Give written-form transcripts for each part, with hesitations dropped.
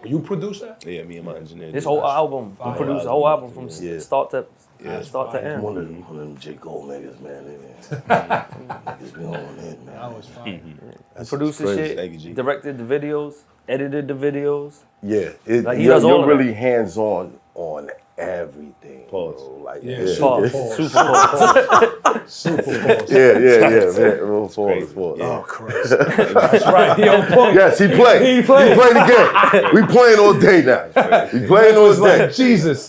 You produce that? Yeah, me and my engineer. This did whole that. album, we produced the whole album from start to end. One of them J. Cole niggas, man. Niggas be on it, man. That was fine. He produced the shit, directed the videos, edited the videos. Yeah, Like, he does all of really hands-on on everything. Pause. Bro. Like, Pause. Super pause. Super pause. Yeah, man. Real pause. Oh, Christ. That's right. He on point. Yes, he played. He played the game. We playing all day now. We playing all day. Like Jesus.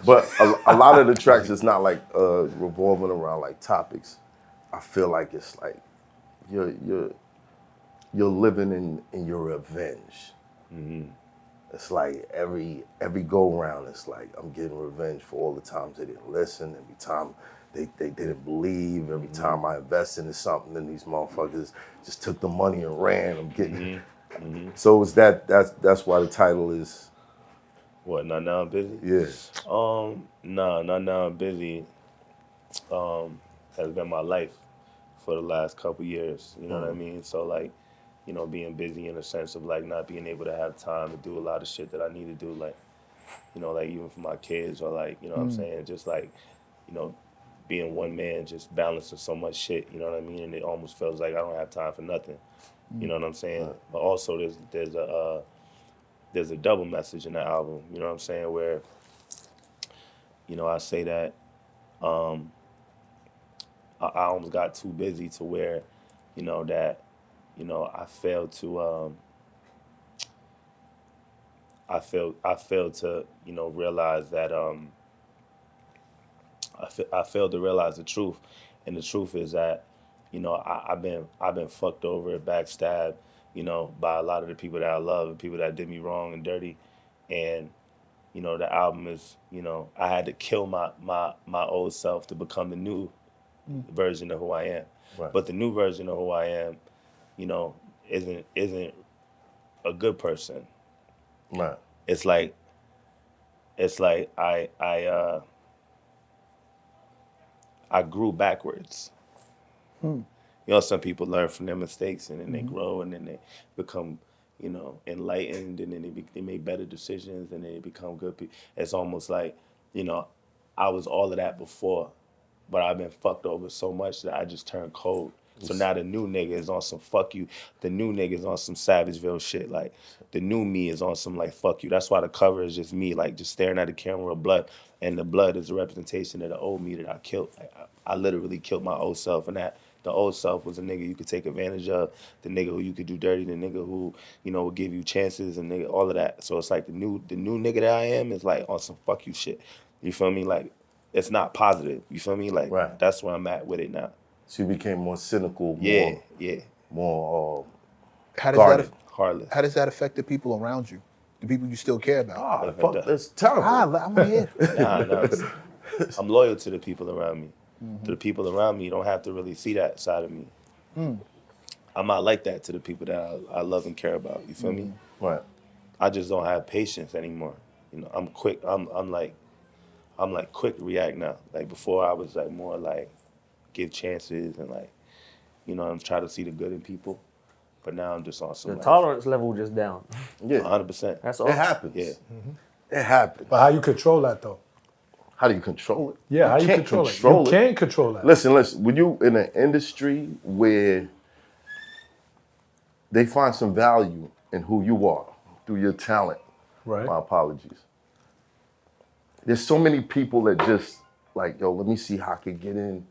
But a lot of the tracks, it's not like revolving around like topics. I feel like it's like you're living in your revenge. Mm-hmm. It's like every go round, it's like I'm getting revenge for all the times they didn't listen, every time they didn't believe, every time I invested in something and these motherfuckers just took the money and ran. I'm getting So it's that's why the title is What, Not Now I'm Busy? Yeah. Not Now I'm Busy has been my life for the last couple years, you know what I mean? So like, you know, being busy in the sense of like not being able to have time to do a lot of shit that I need to do, like, you know, like even for my kids or like, you know what I'm saying, just like, you know, being one man, just balancing so much shit, you know what I mean? And it almost feels like I don't have time for nothing, you know what I'm saying? But also there's a double message in the album, you know what I'm saying, where, you know, I say that I almost got too busy to where, you know, that, you know, I failed to you know, realize that I failed to realize the truth, and the truth is that, you know, I've been fucked over, backstabbed, you know, by a lot of the people that I love and people that did me wrong and dirty, and you know, the album is, you know, I had to kill my old self to become the new version of who I am, but the new version of who I am, you know, isn't a good person. Right. It's like I grew backwards. You know, some people learn from their mistakes and then they grow and then they become, you know, enlightened and then they make better decisions and they become good people. It's almost like, you know, I was all of that before, but I've been fucked over so much that I just turned cold. So now the new nigga is on some fuck you. The new nigga is on some Savageville shit. Like, the new me is on some like fuck you. That's why the cover is just me, like just staring at the camera of blood. And the blood is a representation of the old me that I killed. Like, I literally killed my old self. And that the old self was a nigga you could take advantage of, the nigga who you could do dirty, the nigga who, you know, would give you chances and nigga, all of that. So it's like the new nigga that I am is like on some fuck you shit. You feel me? Like, it's not positive. You feel me? Like, that's where I'm at with it now. So you became more cynical, more heartless. How does that affect the people around you? The people you still care about? Oh, fuck, that's terrible. I want to hear. Nah, I'm loyal to the people around me. To the people around me, you don't have to really see that side of me. I'm not like that to the people that I love and care about. You feel me? Right. I just don't have patience anymore. You know, I'm quick. I'm like quick to react now. Like before, I was like more like give chances and like, you know, I'm trying to see the good in people. But now I'm just on some. The tolerance level just down. Yeah, 100%. That's all. It happens. Yeah, it happens. But how you control that though? How do you control it? Yeah, how you control it? You can't control that. Listen. When you in an industry where they find some value in who you are through your talent. Right. My apologies. There's so many people that just like, yo, let me see how I can get in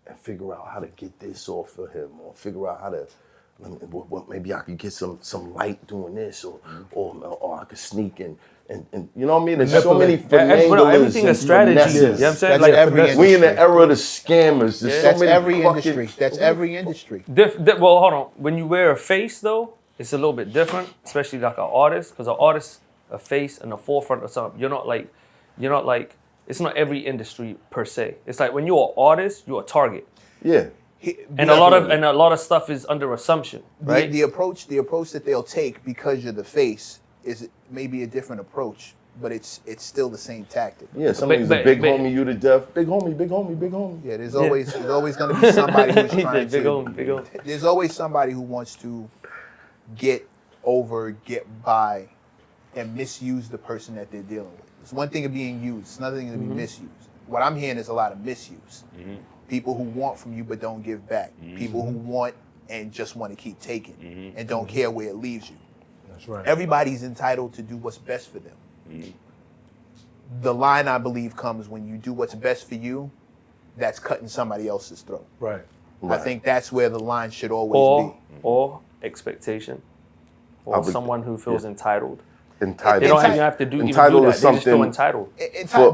and figure out how to get this off of him, or figure out how to, maybe I could get some light doing this, or I could sneak in. And you know what I mean? There's so many finaglers. Everything is strategy. You know what I'm saying? Like we in the era of the scammers. That's every industry. That's every industry. Well, hold on. When you wear a face, though, it's a little bit different, especially like an artist, because an artist, a face in the forefront of something. You're not like, it's not every industry per se. It's like when you're an artist, you're a target. Yeah. And a lot of stuff is under assumption, right? The approach that they'll take because you're the face is maybe a different approach, but it's still the same tactic. Yeah, somebody's a big homie, you to death. Big homie, big homie, big homie. Yeah, there's always going to be somebody who's trying big homie. There's always somebody who wants to get by, and misuse the person that they're dealing with. It's one thing of being used, it's another thing to be misused. What I'm hearing is a lot of misuse. People who want from you but don't give back. People who want and just want to keep taking and don't care where it leaves you. That's right. Everybody's entitled to do what's best for them. The line, I believe, comes when you do what's best for you, that's cutting somebody else's throat. Right. I think that's where the line should always be. Or expectation. Or someone who feels entitled. Entitled. They don't even have to do entitled that. is They just feel something. entitled.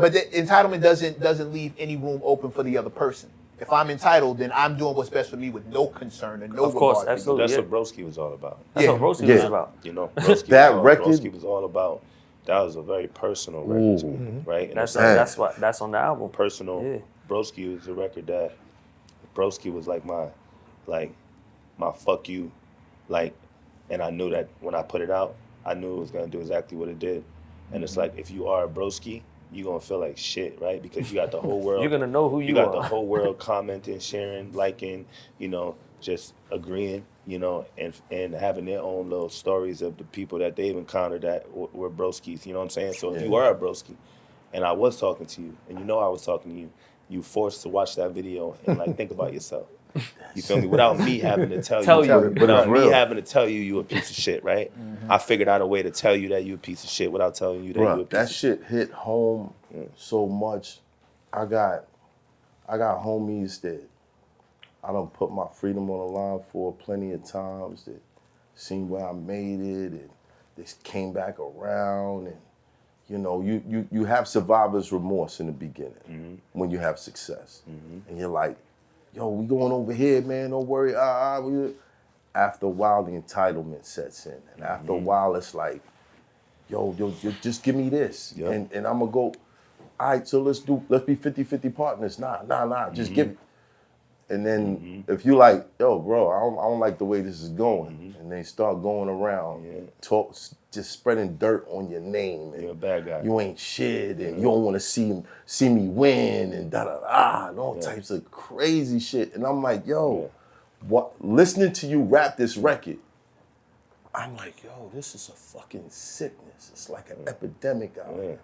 But the entitlement doesn't leave any room open for the other person. If I'm entitled, then I'm doing what's best for me with no concern and no Of course, regard for you. absolutely. That's Yeah. what Broski was all about. That's what Rosie was about. You know, Broski That was record- Broski was all about. That was a very personal record, to me, right? And That's it's that's on the album. personal. Yeah. Broski was a record that Broski was like my fuck you, like, and I knew that when I put it out, I knew it was gonna do exactly what it did. And it's like, if you are a Broski, you're gonna feel like shit, right? Because you got the whole world. You're gonna know who you got are. the whole world commenting, sharing, liking, you know, just agreeing, you know, and having their own little stories of the people that they've encountered that were Broskis. You know what I'm saying? So if you are a Broski, and I was talking to you, and you know I was talking to you, you forced to watch that video and like think about yourself. You feel me? Without me having to tell you, without me having to tell you a piece of shit, right? I figured out a way to tell you that you a piece of shit without telling you that you a piece That of shit hit home so much. I got homies that I done put my freedom on the line for plenty of times, that seen where I made it, and they came back around, and you know, you have survivor's remorse in the beginning when you have success, and you're like, yo, we going over here, man, don't worry. After a while, the entitlement sets in, and after a while, it's like, yo, just give me this, and I'm gonna go. All right, so let's be 50-50 partners. Nah, just give it. And then if you like, yo, bro, I don't like the way this is going, and they start going around, just spreading dirt on your name, and You're a bad guy. you ain't shit, and you don't want to see me win, and and all types of crazy shit. And I'm like, yo, what? Listening to you rap this record, I'm like, yo, this is a fucking sickness. It's like an epidemic out here.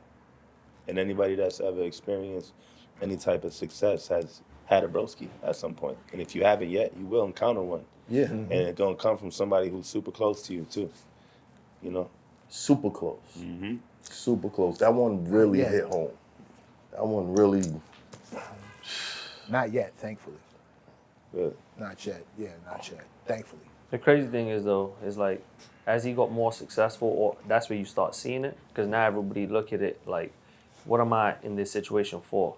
And anybody that's ever experienced any type of success has had a broski at some point. And if you haven't yet, you will encounter one. Yeah. And it's gonna come from somebody who's super close to you too. You know? Super close. Super close. That one really hit home. That one really. Not yet, thankfully. Good. Not yet. Yeah, not yet. Thankfully. The crazy thing is though, is like, as he got more successful, or that's where you start seeing it, because now everybody look at it like, what am I in this situation for,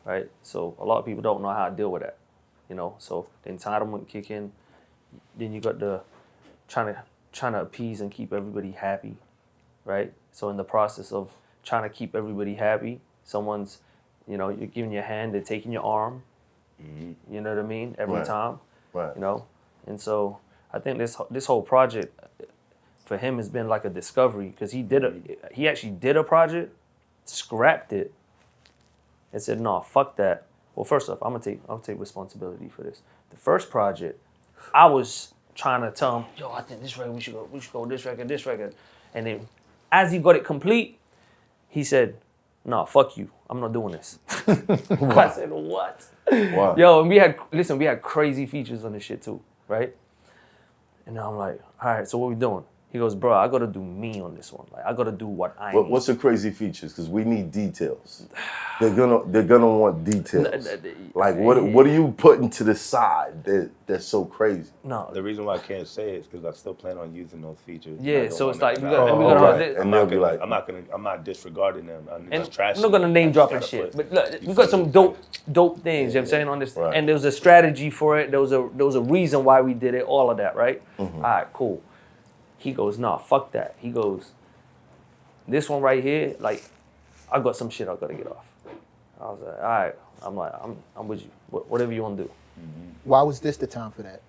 right? So a lot of people don't know how to deal with that, you know. So the entitlement kick in, then you got the trying to appease and keep everybody happy, right? So in the process of trying to keep everybody happy, someone's, you know, you're giving your hand, they're taking your arm, you know what I mean? Every time, Right. you know. And so I think this whole project for him has been like a discovery, because he actually did a project, scrapped it, and said, "No, fuck that." Well, first off, I'm gonna take responsibility for this. The first project, I was trying to tell him, "Yo, I think this record we should go this record," and then as he got it complete, he said, "No, fuck you, I'm not doing this." I said, "What?" Wow. Yo, and we had crazy features on this shit too, right? And I'm like, all right, so what we doing? He goes, bro, I gotta do me on this one. Like, I gotta do what I need. What's the crazy features? Because we need details. They're gonna want details. Like, what are you putting to the side that's so crazy? No. The reason why I can't say it is because I still plan on using those features. Yeah, I so don't it's want like, to- And they'll be like, I'm not disregarding them. I'm and not trashing I'm not gonna them. name I just drop and gotta shit. put- But look, you we got feel some me? dope things, you know what I'm saying, on this. Right. And there was a strategy for it. There was a reason why we did it, all of that, right? All right, cool. He goes, nah, fuck that. He goes, this one right here, like, I got some shit I gotta get off. I was like, all right. I'm with you. Whatever you wanna do. Why was this the time for that?